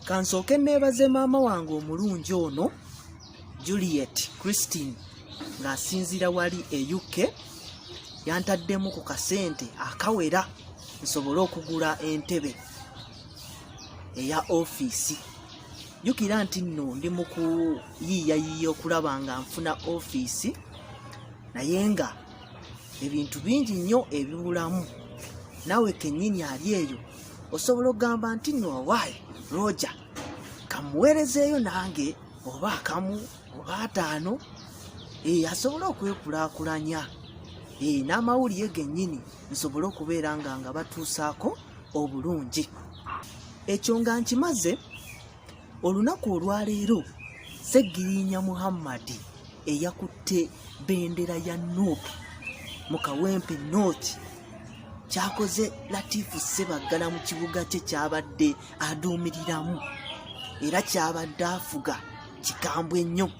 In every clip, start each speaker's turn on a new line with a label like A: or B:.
A: Kansooke neebaze maama wange omulungi ono Juliet Christine ng'asinzira wali e UK yantaddemu ku kasente akawera nsobole okugula entebe eya ofiisi. Jjukira nti nno ndi mu kuyiiyayiiya okulaba nga nfuna ofiisi naye nga ebintu bingi nnyo ebibulamu. Naawe kennyini ali eyo osobola okugamba nti nno owaayi Roger kamuweerezeeyo nange oba akamu oba ataano asobole okwekulaakulanya n'amawulire gennyini nsobole okubeera nga batuusaako obulungi. Ekyo nga nkimaze, olunaku olwaleero Sseggirinya Muhammad eyakutte bendera ya Nuupu mu Kawempe North kyakoze Latifu Ssebaggala mu kibuga kye kyabadde aduumiriramu era kyabadde afuga kikambwe nnyo.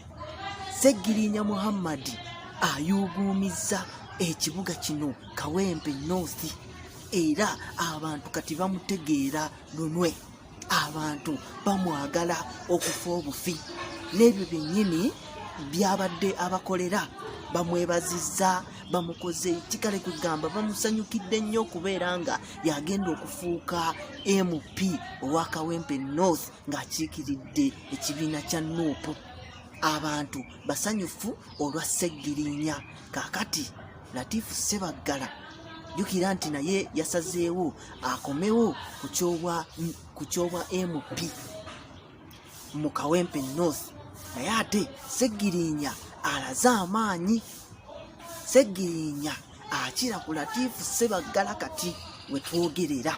A: Sseggirinya Muhammad ayuuguumizza ekibuga kino Kawempe North era abantu kati bamutegeera lunwe. Abantu bamwagala okufa obufi n'ebyo byennyini byabadde abakolera bamwebazizza bamukoze kikale kugamba bamusanyukidde nnyo okubeera nga yagenda okufuuka MP owa Kawempe North ng'akiikiridde ekibiina kya Nuupu. Abantu basanyufu olwa Sseggirinya. Kaakati Latifu Ssebaggala jjukira nti naye yasazeewo akomewo ku kyobwa MP mu Kawempe North naye ate Sseggirinya alaze amaanyi. Sseggirinya akira ku Latifu Ssebaggala kati we twogerera.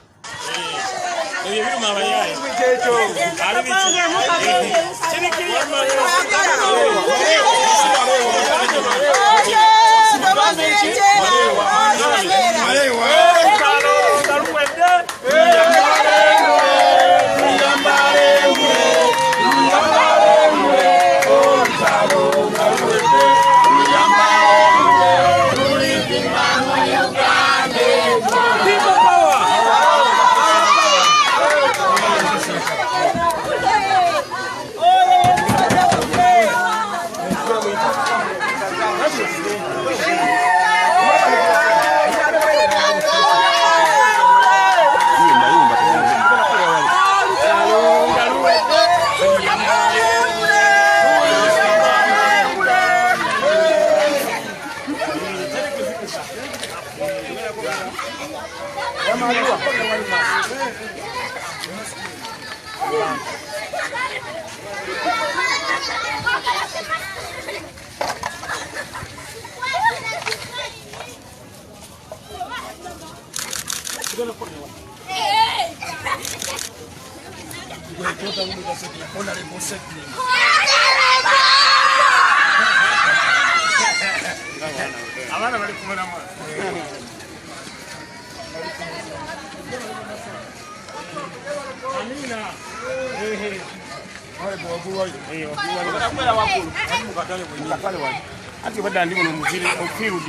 B: Ati badandi muno muzire ofield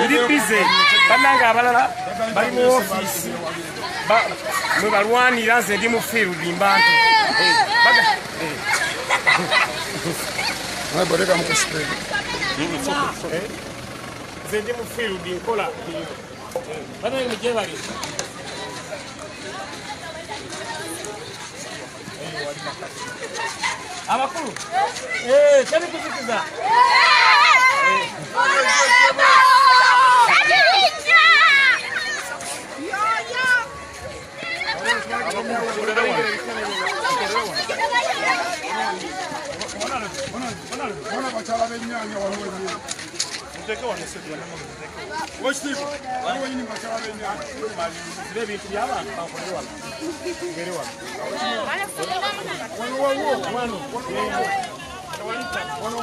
B: ndi bize bananga abalala bali mu office mwe balwanira nze ndi mu field mbantu
C: boreka mu kuspread
B: nze ndi mu field nkola bana ni jebali abakulu cyane kuzikiza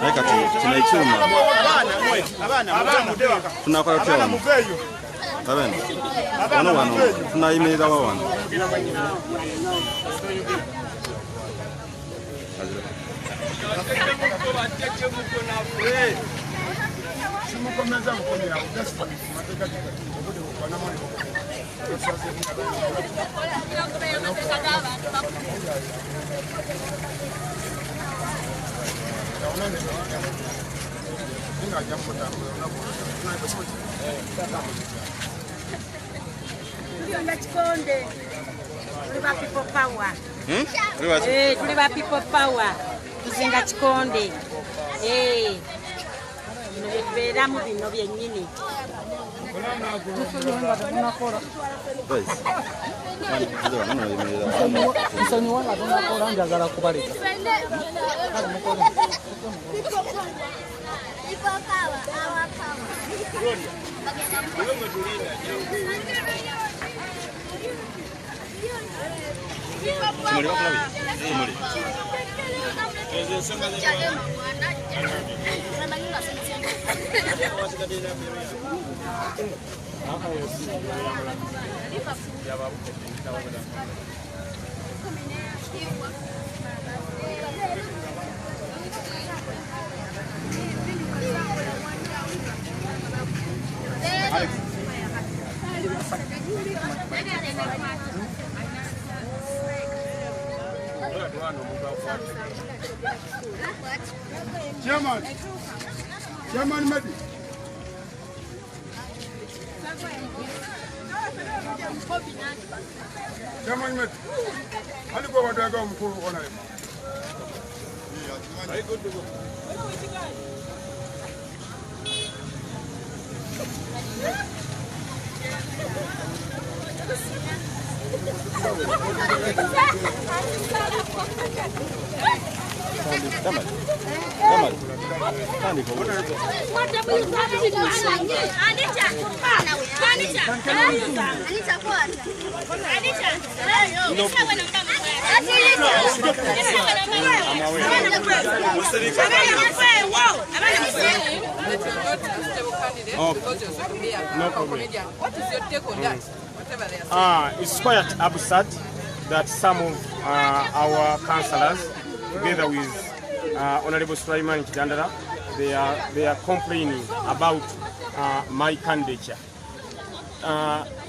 D: Eka tunaichuma tunakola tena tabenda wano tunaimeza wano
C: simukomeza mukomera People power. People power. Tuzinga Chikonde. Veramu bino byennyini.
E: Chairman Medi. Chairman Medi. How do you go over there? Go on. Very good to go.
B: No problem.
F: What is your take on that? Whatever they are saying.
B: It's quite absurd that some of our councillors, together with Honorable Sulaiman Kidandala, they are complaining about my candidature.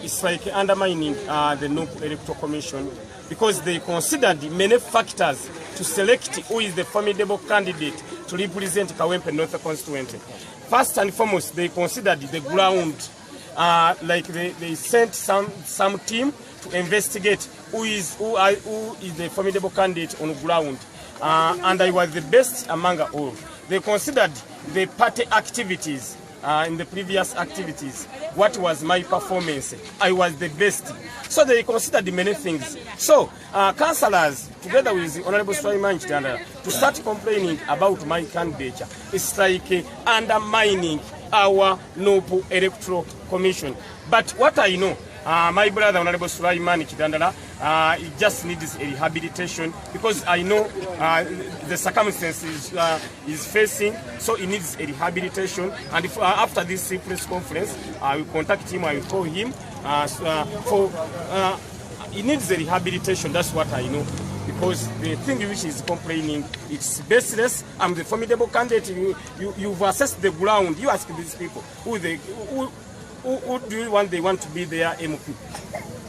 B: It's like undermining the NUP Electoral Commission because they considered many factors to select who is the formidable candidate to represent Kawempe North constituency. First and foremost, they considered the ground. Like they sent some team to investigate who is the formidable candidate on the ground, and I was the best among all. They considered the party activities in the previous activities. What was my performance? I was the best. So they considered many things. So councillors, together with Honorable Sulaiman Kidandala, to start complaining about my candidature, it's like undermining our NUP Electoral Commission. But what I know, my brother Honorable Sulaiman Kidandala, he just needs a rehabilitation because I know the circumstances is facing, so he needs a rehabilitation. And if, after this press conference, I will contact him, I will call him. He needs a rehabilitation, that's what I know. Because the thing which is complaining, it's baseless. I'm the formidable candidate. You've assessed the ground. You ask these people who do you want? They want to be their MP.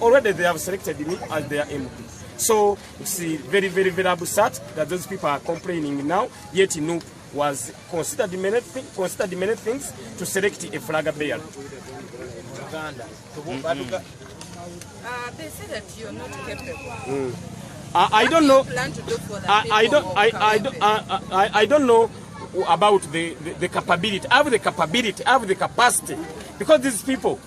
B: Already they have selected me as their MP. So it's very, very, very absurd that those people are complaining now. Yet NUP was considered many things to select a flag bearer.
F: They say that you're not capable.
B: I don't know. I don't know about the capability. I have the capability. I have the capacity. Because these people,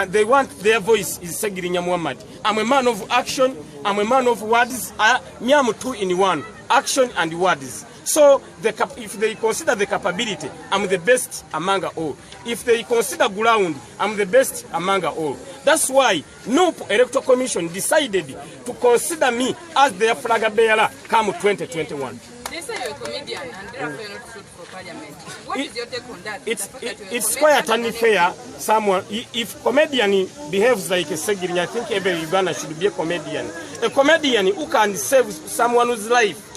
B: they want their voice is Segirinya Muhammad. I'm a man of action. I'm a man of words. Me, I'm two in one: action and words. So if they consider the capability, I'm the best among all. If they consider ground, I'm the best among all. That's why NUP Electoral Commission decided to consider me as their flag bearer come 2021.
F: They say you're a comedian and therefore you're not suited for parliament. What is your take on that?
B: It's quite unfair. Someone, if comedian behaves like a Segirinya, I think every Uganda should be a comedian. A comedian who can save someone's life.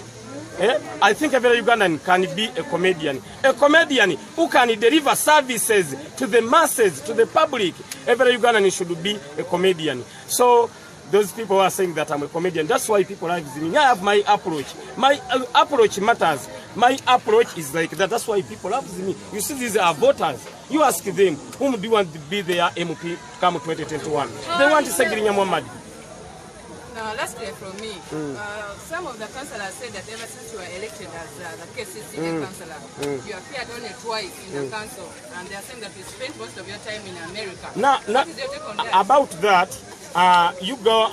B: I think every Ugandan can be a comedian. A comedian who can deliver services to the masses, to the public. Every Ugandan should be a comedian. So those people are saying that I'm a comedian. That's why people like me. I have my approach. My approach matters. My approach is like that. That's why people love me. You see, these are voters. You ask them, whom do you want to be their MP come 2021? They want to say Girinya Muhammad.
F: Now, lastly from me, some of the councillors said that ever since you were elected as the KCCA councillor, you appeared only twice in the council, and they are saying that you spent most of your time in America.
B: Now,
F: what is your take on that?
B: About that, you go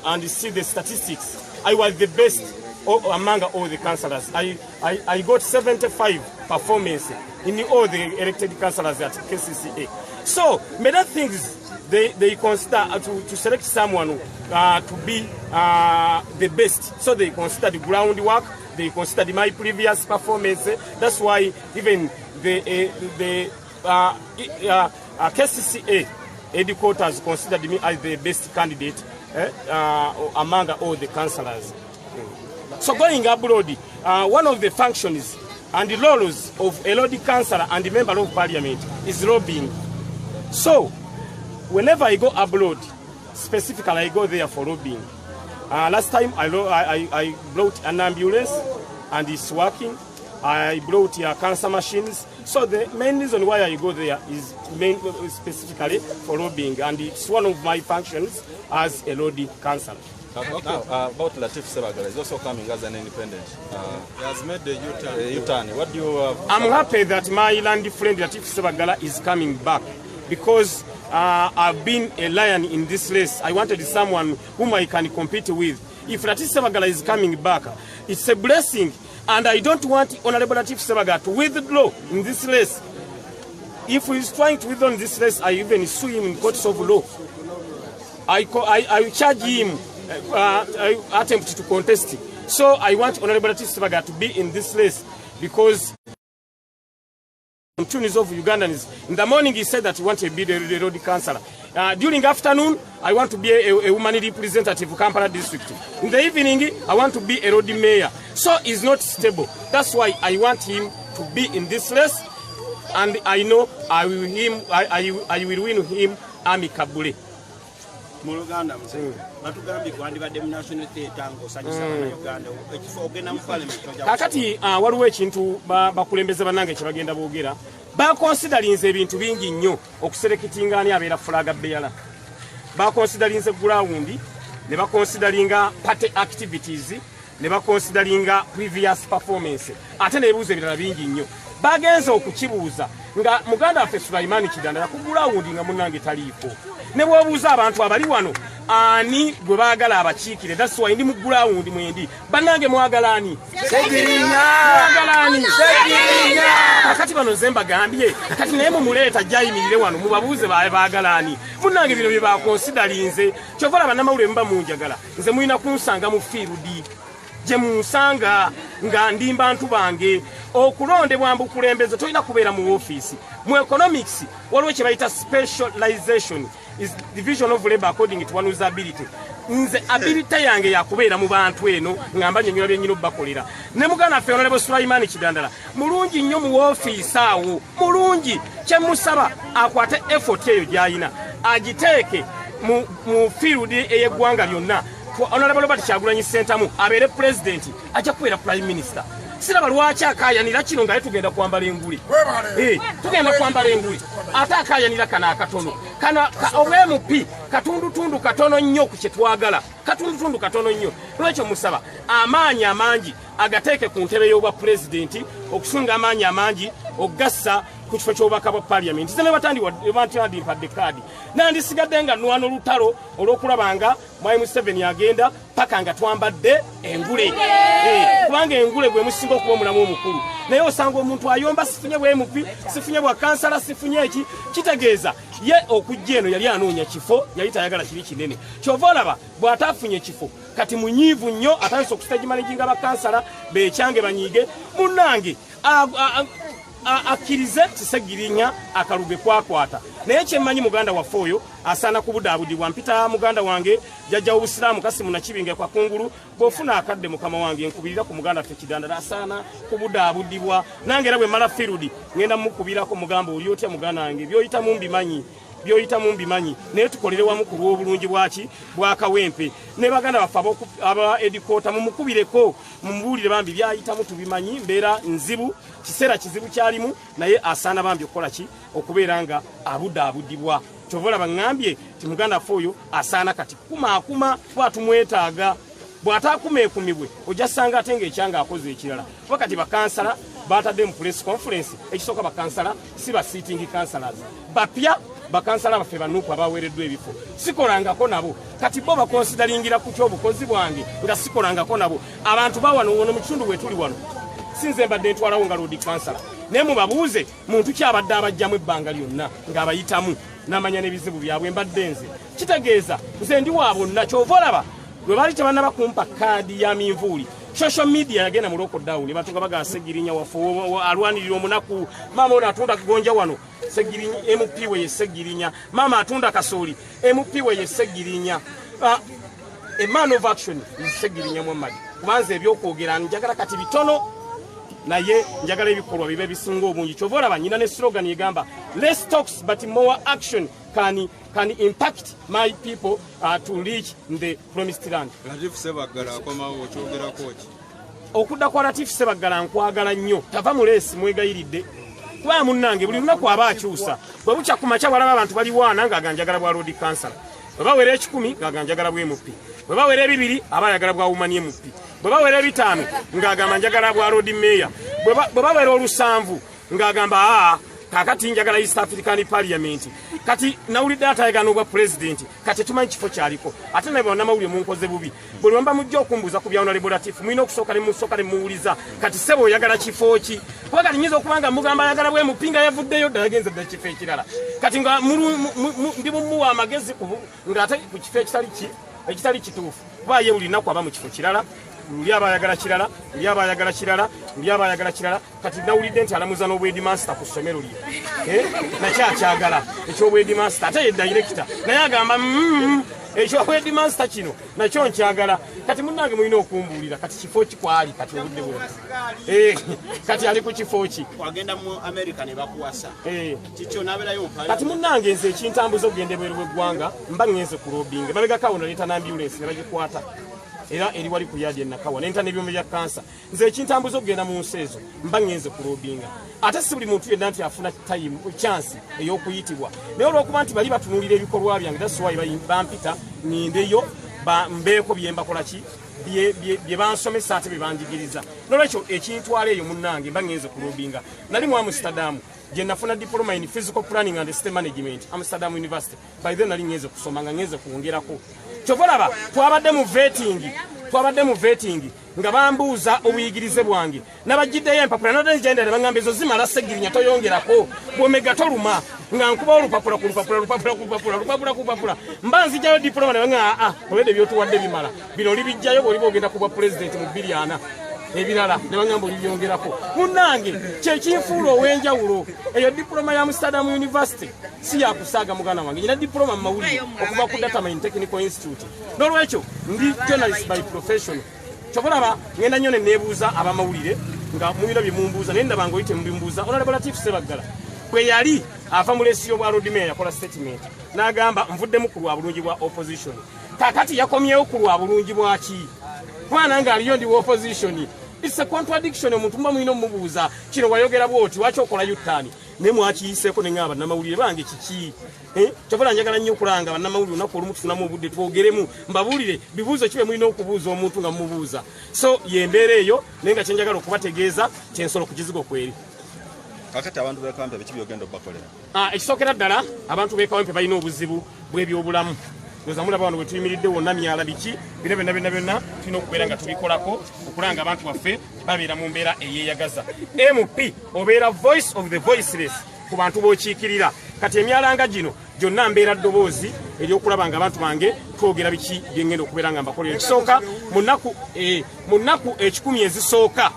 B: and see the statistics. I was the best among all the councillors. I got 75 performance in all the elected councillors at KCCA. So, many things they consider to select someone to be the best. So they consider the groundwork, they consider my previous performance. That's why even the KCCA headquarters considered me as the best candidate among all the councillors. So going abroad, one of the functions and the roles of a Lord councillor and the member of parliament is lobbying. So whenever I go abroad, specifically I go there for lobbying. Last time I brought an ambulance and it's working. I brought cancer machines. So the main reason why I go there is specifically for lobbying, and it's one of my functions as a Lord councillor.
D: About Latif Sebagala is also coming as an independent. He has made the U-turn. What do you
B: I'm happy that my land friend Latif Sebagala is coming back, because I've been a lion in this race. I wanted someone whom I can compete with. If Latif Sebagala is coming back, it's a blessing, and I don't want Honorable Latif Sebagala to withdraw in this race. If he's trying to withdraw in this race, I even sue him in courts of law. I charge him attempt to contest. So I want Honorable Latif Sebagala to be in this race, because opportunities of Ugandans. In the morning he said that he wanted to be the road councillor. During afternoon, I want to be a woman representative of Kampala district. In the evening, I want to be a road mayor. So he's not stable. That's why I want him to be in this race, and I know I will win him amicably.
G: Muluganda mzee batugambye kwandibadde mu national theatre ng'osanyusa Uganda ekifo ogenda mu parliament.
B: Kakati waliwo ekintu bakulembeze bannange kye bagenda boogera, bakonsidalinze ebintu bingi nnyo okuserekitinga ani abeera fulaga beera. Bakonsidalinze ground, ne bakonsidalinga party activities, ne bakonsidalinga previous performance, ate n'ebibuuzo ebirala bingi nnyo. Bagenze okukibuuza nga muganda waffe Sulaiman Kidanda ku ground nga munnange taliiko. Ne bwobuuza abantu abali wano ani gwe baagala abakiikire, that's why ndi mu ground mwendi. Bannange mwagala ani? Segirinya! Mwagala ani? Segirinya! Kakati bano nze mbagambye, kati naye mumuleeta jjayimirire wano mubabuuze baagala ani. Munnange bino bye bakonsidalinze. Kyovala bannamawulire muba munjagala. Nze mulina kunsanga mu field gye munsanga nga ndi bantu bange. Okulondebwa mbukulembeze tolina kubeera mu office. Mu economics waliwo kye bayita specialization is division of labor according to one's ability. Nze ability yange yakubeera mu bantu eno ngamba nnyonnyola bye nnyina obbakolera. Ne mugana ffe Honorable Sulaiman Kidandala mulungi nnyo mu office awo, mulungi. Kye musaba akwate effort eyo gy'ayina agiteeke mu field ey'eggwanga lyonna. Honorable Robert Kyagulanyi Ssentamu abeere president, ajja kubeera prime minister. Siraba lwaki akaayanira kino nga tugenda kwambala enguli. Tugenda kwambala enguli. Ate akaayanira kana akatono. Kana obwemupi katundutundu katono nnyo ku kye twagala. Katundutundu katono nnyo. Lwekyo musaba amaanyi amangi agateeke ku ntebe y'obwa president, okusunga amaanyi amangi ogassa ku kifo ky'obubaka bwa parliament. Nze ne batandimpadde kaadi. Nandisigadde nga nwana olutalo olw'okulabanga Mwai Museveni agenda paka nga twambadde engule. Kubanga engule gwe musinga okuba omulamu omukulu. Naye osanga omuntu ayomba sifunye bwemupi, sifunye bwa kansala, sifunye eki. Kitegeeza ye okujja eno yali anoonya kifo, yali tayagala kiri kinene. Kyova olaba bw'ataafunye kifo kati munyiivu nnyo, atandise okustage managinga bakansala beekyange banyiige. Munnange akkirize Kisegirinya akaluge kwakwata naye kyemmanyi muganda waffe oyo asaana kubudaabudibwa mpita muganda wange jjajja w'obusiraamu Kasimu Nakibinge kwa kungulu bw'ofuna akadde mukama wange nkubirira ku muganda ffe Kidandala asaana kubudaabudibwa nange era bwe mala firudi ngenda mukubirako mugamba oli otya muganda wange byoyitamu mbimanyi naye tukolere wamu ku lw'obulungi bwaki bwakawempe ne baganda baffe aba edikota mumukubireko mumubuulire bambi byayitamu tubimanyi mbeera nzibu kiseera kizibu kyalimu naye asaana bambi okukola ki okubeera nga abudaabudibwa kyovola baŋŋambye ti muganda ffe oyo asaana kati kumaakuma bwatumwetaaga bw'ataakumeekumibwe ojja ssanga ate ng'ekyanga akoze ekirala kuba kati bakansala batadde mu press conference ekisooka bakansala si ba sitting councillors bapya bakansala baffe banuupu abaweereddwa ebifo sikolangako nabo kati bo bakonsidalingira ku kyobukozi bwange nga sikolangako nabo abantu bawano wono mu kitundu bwe tuli wano sinze mbadde ntwalawo nga lodi kansala naye mubabuuze muntu kyabadde abajjamu ebbanga lyonna ng'abayitamu n'amanya n'ebizibu byabwe mbadde nze kitegeeza nze ndi wa bonna kyova olaba lwe baali tebannaba kumpa kaadi ya minvuuli social media yagenda mu lockdown batunga baga Segirinya waffe alwanirira omunaku mama ono atunda kugonja wano Segirinya MP we Segirinya mama atunda kasooli MP we Segirinya a man of action is Segirinya Muhammad kubanza ebyokwogera njagala kati bitono naye njagala ebikolwa bibe bisinga obungi kyova banyina ne slogan egamba less talks but more action can impact my people to reach the promised land.
D: Latif Sebagala akomawo okyogerako ki?
B: Okudda kwa Latif Sebagala nkwagala nnyo tava mu leesi mwegayiridde kuba munnange buli lunaku aba akyusa bwe bukya ku makya walaba abantu bali wana ng'aganjagala bwa road council bwe bawera 10 ng'aganjagala bwa MP bwe bawera 2 aba ayagala bwa woman MP bwe bawera 5 ng'agamba njagala bwa road mayor bwe bawera 7 ng'agamba kakati njagala East African Parliament kati nawulidde atayagana obwa president kati tumanyi kifo kyaliko ate naye bannamawulire munkoze bubi buli wamba mujja okumbuuza ku bya Honorable Latif mulina okusooka ne muwuliza kati sebo oyagala kifo ki kuba kati nyinza okubanga mugamba ayagala bwe mupinga yavuddeyo ddala agenze dda kifo ekirala kati nga ndi mumuwa amagezi ng'ate ku kifo ekitali kituufu kuba ye buli nnaku aba mu kifo kirala Lyaba ayagala kirala kati nawulidde nti alamuza n'obwedi master ku ssomero lye nakyakyagala ekyobwedi master ate ye director naye agamba ekyobwedi master kino nakyo nkyagala kati munnange mulina okumbuulira kati kifo ki kwali kati obudde bwe kati ali ku kifo ki
G: wagenda mu America ne bakuwasa kikyo n'abeerayo
B: kati munnange nze ekintambuza okugenda ebweru bw'eggwanga mba ŋŋenze ku lobbying mabegako awo naleeta n'ambulance ne bagikwata era eri wali ku yadi enakawa nenta n'ebyombo bya kansa nze ekintambuza okugenda mu nsi ezo mba ŋŋenze ku lobbyinga ate si buli muntu yenna nti afuna time chance ey'okuyitibwa naye olw'okuba nti bali batunuulira ebikolwa byange that's why bampita ŋŋendeyo mbeeko bye mbakola ki bye bansomesa ate bye banjigiriza nolwekyo ekintwala eyo munnange mba ŋŋenze ku lobbyinga nali mu Amsterdam gye nafuna diploma in physical planning and state management Amsterdam University by then nali ŋŋenze kusoma nga ŋŋenze kwongerako kyovolaba twabadde mu vetting nga bambuuza obuyigirize bwange nabagiddeyo empapula nodenzijendera baŋŋamba ezo zimala Segirinya toyongerako bwomega toluma nga nkubawo olupapula ku lupapula mba nzijjayo diploma nebaŋa obedde byotuwadde bimala bino olibijjayo bwoliba ogenda kubwa president mu 2 ebirala ne baŋŋamba olibyongerako munnange kyekinfuula ow'enjawulo eyo diploma ya Amsterdam University si yakusaaga muganda wange nyina diploma mu mawulire okuva ku Data Mine Technical Institute n'olwekyo ndi journalist by profession kyobolaba ngenda nnyo ne neebuuza abamawulire nga mubiro bye mumbuuza naye ndaba nga oyite mubimbuuza Honorable Latif Sebagala bwe yali ava mu leesi y'obwa road mayor yakola statement n'agamba nvuddemu ku lwa bulungi bwa opposition kakati yakomyewo ku lwa bulungi bwaki kubana nga aliyo ndi opposition. It's a contradiction omuntu mba mulina omubuuza kino wayogera bwoti waki okola yutani ne mwakiyiseeko ne ngaba namawulire bange kiki kyovola njagala nnyo okulanga bannamawulire olunaku olumu tufunamu obudde twogeremu mbabuulire bibuuzo kibe mulina okubuuza omuntu nga mumubuuza so yembeera eyo naye nga kyenjagala okubategeeza kyensolo ku kizigo kweri
D: kakati abantu bekampe biki byogenda obakolera
B: ekisookera ddala abantu bekawempe balina obuzibu bw'ebyobulamu Ndoza mulaba wano wetuyimiridde wonna myala biki bino byonna tulina okubeera nga tubikolako okulanga abantu baffe babeera mu mbeera eyeeyagaza MP obeera voice of the voiceless ku bantu b'okiikirira kati emyalanga gino gyonna mbeera ddoboozi eryokulaba nga abantu bange twogera biki byengenda okubeera nga mbakolera ekisooka mu nnaku 10 ezisooka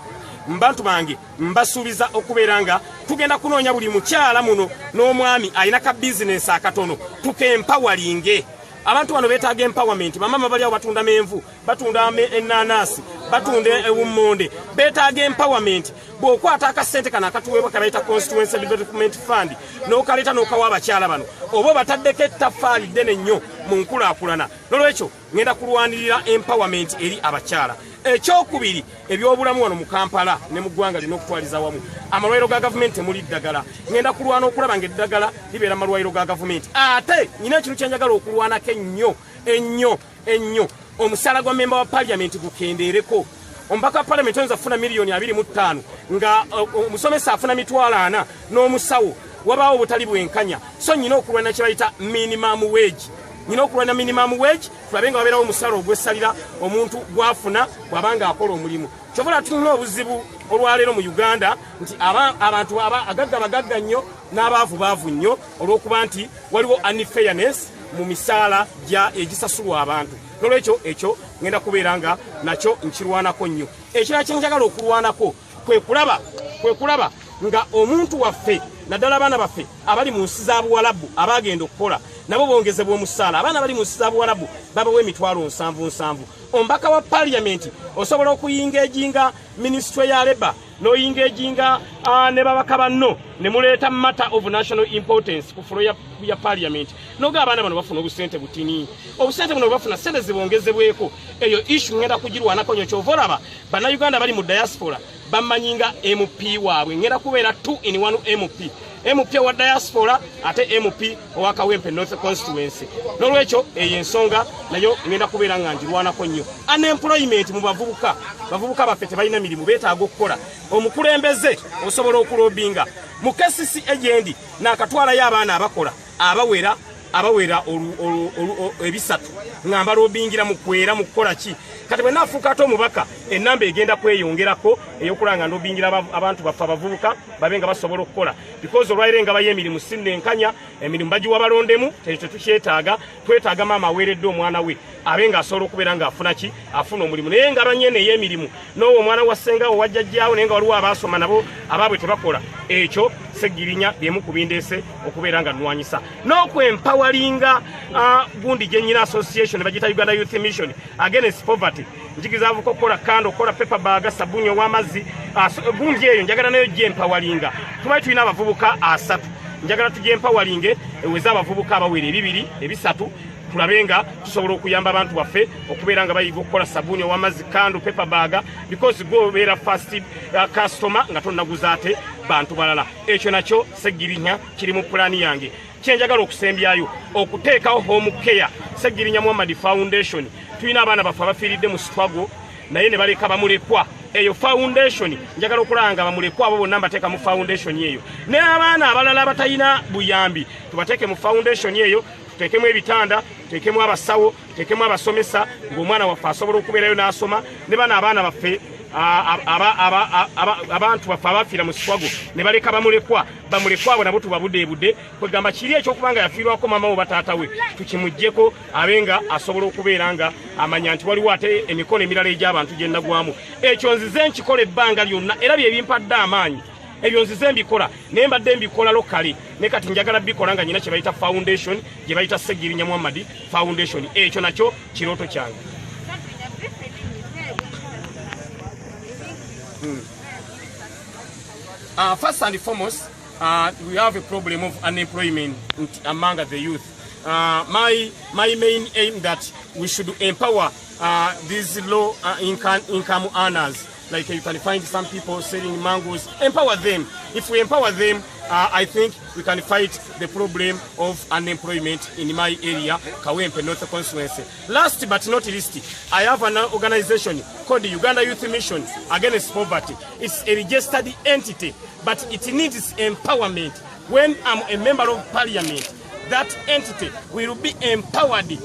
B: mbantu bange mbasuubiza okubeera nga tugenda kunoonya buli mukyala muno n'omwami alina ka bizinesi akatono tukempowalinge. Abantu bano beetaaga empowerment. Bamama bali awo batunda menvu, batunda ennaanasi, batunda ewummonde, beetaaga empowerment. Bw'okwata akasente kano akatuweebwa kabayita Constituency Development Fund n'okaleeta n'okawa abakyala bano oba bataddeko ettaffaali ddene nnyo mu nkulaakulana. N'olwekyo ngenda kulwanirira empowerment eri abakyala. Ekyokubiri, ebyobulamu wano mu Kampala ne mu ggwanga lino okutwaliza wamu. Amalwaliro ga gavumenti temuli ddagala. Ngenda kulwana okulaba ng'eddagala libeera malwaliro ga gavumenti. Ate nyina ekintu kye njagala okulwanako ennyo. Omusaala gwa memba wa parliament gukendeereko. Omubaka wa parliament oyinza afuna miliyoni 25 nga omusomesa afuna mitwalo 4 n'omusawo wabaawo obutali bwenkanya. So nyina okulwana kye bayita minimum wage. Nyina okulwana minimum wage tulabe nga wabeerawo omusaala ogwessalira omuntu gwafuna bw'abanga akola omulimu. Kyobula tulina obuzibu olwaleero mu Uganda nti abantu bagagga nnyo n'abaavu nnyo olw'okuba nti waliwo unfairness mu misaala egisasulwa abantu. N'olwekyo ekyo ngenda kubeera nga nakyo nkirwanako nnyo. Ekirala kye njagala okulwanako kwe kulaba nga omuntu waffe naddala abaana baffe abali mu nsi za Buwalabu abagenda okukola nabo bongezebwa omusaala. Abaana bali mu nsi za Buwalabu babawa emitwalo 7. Omubaka wa parliament osobola okuyingejinga ministry ya Labour n'oyingejinga ne babaka banno ne muleeta matter of national importance ku fulo ya parliament noga abaana bano bafuna obusente butini. Obusente buno bafuna sente zibongezebweko. Eyo issue ngenda kugirwanako nnyo. Kyova olaba bannayuganda bali mu diaspora bamanyinga MP waabwe. Ngenda kubeera 2 in 1 MP wa diaspora ate MP owa Kawempe North Constituency. N'olwekyo eyo ensonga nayo ngenda kubeera nga njirwanako nnyo. Unemployment mu bavubuka baffe tebalina mirimu beetaaga okukola. Omukulembeze osobola okulobinga mu KCC agent n'akatwalayo abaana abakola abawera ebisatu ngamba lobingira mu kwera mu kukola ki. Kati bwe naafuuka ate omubaka ennamba egenda kweyongerako ey'okulanga ndobingira abantu baffe abavubuka babe nga basobola okukola because olwaire nga baye emirimu sinnenkanya emirimu bagiwa balondemu ekyo tukyetaaga. Twetaaga maama aweeredde omwana we abe nga asobola okubeera nga afuna omulimu naye nga banyene ey'emirimu n'owo omwana wa ssengawo wajjajjaawo naye nga waliwo abaasoma nabo abaabwe tebakola. Ekyo Segirinya byemu kubindeese okubeera nga nnwanyisa n'okwempoweringa gundi gye nnyina association bagita Uganda Youth Mission against poverty. Njigiza avuko kola kando kola paper bag sabunyo w'amazzi gundi eyo njagala nayo gyempoweringa. Tubaye tulina abavubuka 3 njagala tugyempoweringe eweza abavubuka abawere 2 3 tulabenga tusobola okuyamba abantu baffe okubeera nga bayiga okukola sabuni ow'amazzi kando paper bag because go beera first customer nga tonnaguza ate bantu balala. Ekyo nakyo Segirinya kiri mu plani yange. Kyenjagala okusembyayo okuteekawo home care Segirinya Muhammad Foundation. Tulina abaana baffe abafiiridde mu struggle naye ne baleka bamulekwa. Eyo foundation njagala okulanga bamulekwa abo bonna mbateeka mu foundation eyo. Ne abaana abalala abatayina buyambi tubateeke mu foundation eyo. Tuteekemu ebitanda, tuteekemu abasawo, tuteekemu abasomesa ng'omwana waffe asobola okubeerayo n'asoma. Ne bano abaana baffe abantu baffe abafiira mu kiswago ne baleka bamulekwa abo nabo tubabudeebudde kwegamba kiri ekyokubanga yafiirwako maama we bataata we tukimuggyeko abenga asobola okubeera nga amanya nti waliwo ate emikono emirala egy'abantu gye nnagwamu. Ekyo nzize nkikola ebbanga lyonna era bye bimpadde amaanyi. Ebyo nzize mbikola naye mbadde mbikola lokale ne kati njagala bikola nga nyina kye bayita foundation gye bayita Segirinya Muhammad Foundation. Ekyo nakyo kirooto kyange. First and foremost, we have a problem of unemployment among the youth. My main aim that we should empower these low income earners. Like you can find some people selling mangoes. Empower them. If we empower them, I think we can fight the problem of unemployment in my area, Kawempe North Constituency. Last but not least, I have an organization called the Uganda Youth Mission Against Poverty. It's a registered entity, but it needs empowerment. When I'm a member of parliament, that entity will be empowered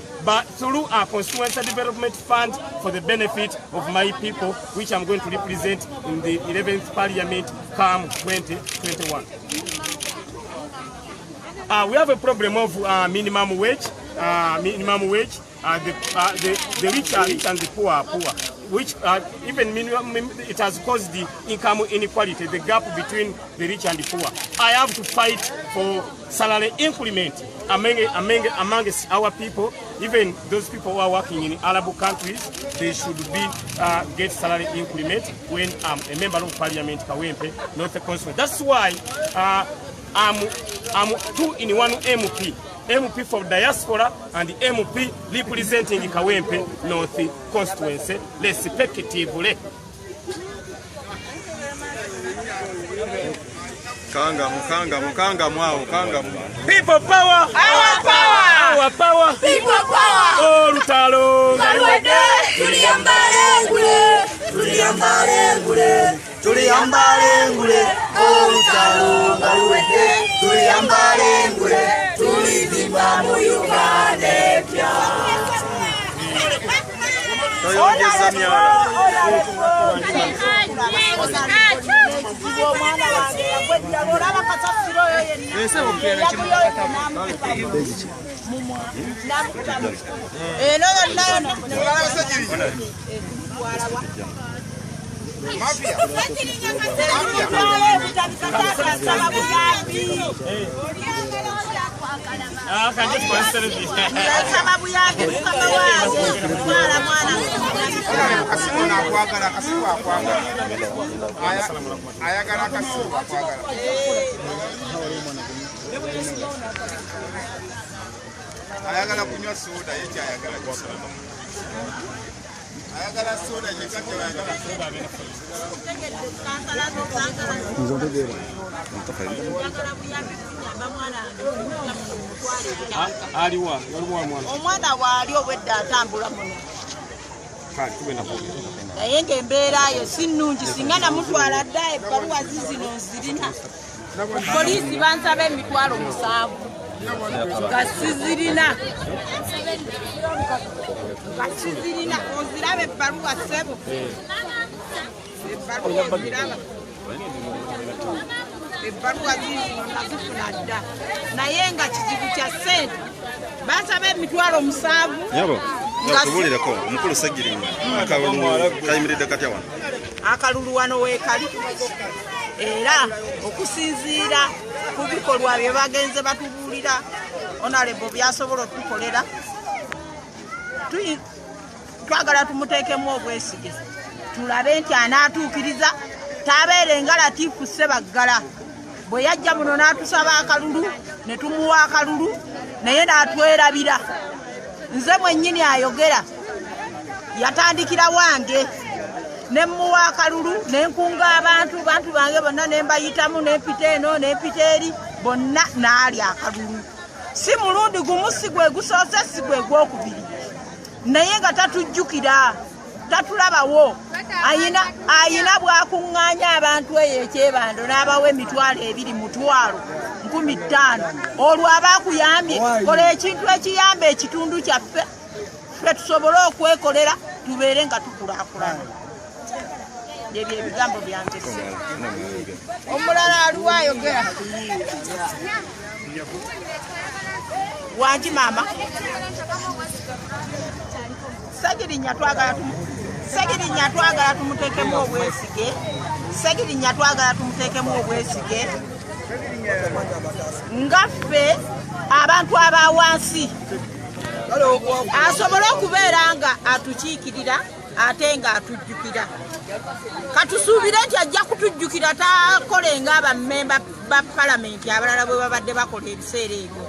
B: through our Constituency Development Fund for the benefit of my people, which I'm going to represent in the 11th Parliament come 2021. We have a problem of minimum wage. The rich are rich and the poor are poor. which even it has caused the income inequality, the gap between the rich and the poor. I have to fight for salary increment amongst our people. Even those people who are working in Arab countries, they should be get salary increment when I'm a member of Parliament, Kawempe, not a constituent. That's why I'm 2-in-1 MP. MP for diaspora and the MP representing Kawempe North constituency, respectively.
D: Mukanga mwao, kanga mwao.
B: People power!
C: Our power!
B: Our power!
C: People power!
B: Oh, Lutalo!
A: Tuliyambalengule olutalo ngaluwedde tuliyambalengule tulizimba mu Uganda epya
D: Toyongeza myala.
E: Mafia. Ayagala kunywa soda yechi ayagala kusoma. Ayagala soda yechi ayagala soda bena.
B: Aliwa, yalwa mwana.
C: Omwana wali obwedda atambula muno.
B: Kale tugenda ko.
C: Naye ng'embeera yo si nnungi singa namutwala dda ebbaluwa zino nzirina. Poliisi bansaba emitwalo 7. Nga sizirina. Oziraba ebbaluwa ssebo. Ebbaluwa oziraba. Ebbaluwa zino nazifuna dda. Naye nga kizibu kya ssente. Bansaba emitwalo 7.
D: Yabo. Yakubulirako omukulu Segirinya. Akalulu kayimiridde katya wano.
C: Akalulu wano weekali. Era okusinziira ku bikolwa bye bagenze batubuulira Honorable byasobola okutukolera twagala tumuteekemu obwesige tulabe nti anaatuukiriza tabeere nga Latifu Ssebaggala bwe yajja muno n'atusaba akalulu ne tumuwa akalulu naye n'atwerabira nze mwennyini ayogera yatandikira wange nemuwa akalulu nenkunga abantu bange bonna nembayitamu nempita eno nempita eri bonna n'alya akalulu si mulundi gumu si gwe gusoose si gwe gwokubiri naye nga tatujjukira tatulabawo ayina bwakuŋŋaanya abantu eyo ekyebando n'abawa emitwalo 2,500 olwo abaakuyambye kola ekintu ekiyamba ekitundu kyaffe ffe tusobole okwekolera tubeere nga tukulaakulana ebyo ebigambo byange omulala aliwo ayogera wangi maama Segirinya twagala tumuteekemu obwesige Segirinya twagala tumuteekemu obwesige ngaffe abantu abawansi asobole okubeera nga atukiikirira ate nga atujjukira katusuubire nti ajja kutujjukira takolenga abammemba ba palamenti abalala bwe babadde bakola ebiseera ebyo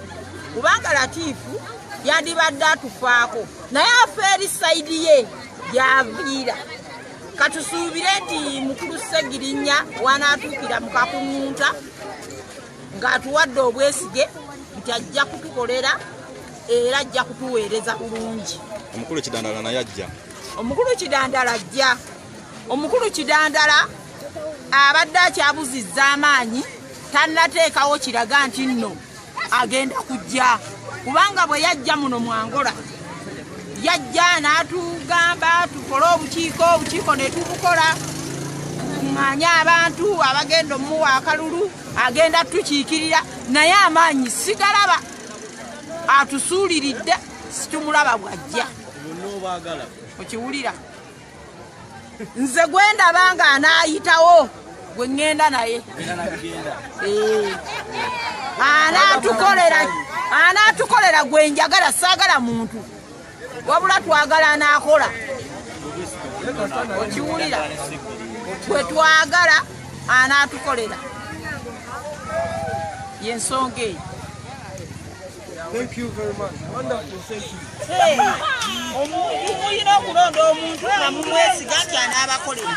C: kubanga Latifu yandibadde atufaako naye afeeri sayidi ye gyaviira katusuubire nti mukulu Segirinya wanaatuukira mu Kakuŋŋunta ng'atuwadde obwesige nti ajja kutukolera era ajja kutuweereza bulungi.
D: Omukulu Kidandala naye ajja.
C: Omukulu Kidandala ajja. Omukulu Kidandala abadde akyabuzizza amaanyi tannateekawo kiraga nti nno agenda kujja kubanga bwe yajja muno mu Angola yajja n'atugamba tukole obukiiko ne tubukola tukuŋŋaanya abantu abagenda omuwa akalulu agenda tukiikirira naye amaanyi sigalaba atusuuliridde situmulaba bwajja okiwulira nze gwendaba nga anaayitawo gwe ŋŋenda naye anaatukolera gwe njagala saagala muntu wabula twagala anaakola okiwulira gwe twagala anaatukolera yensonga eyo.
E: Thank you very much. Wonderful, thank you.
C: Mulina okulonda omuntu nga mumwesiga nti anaabakolera.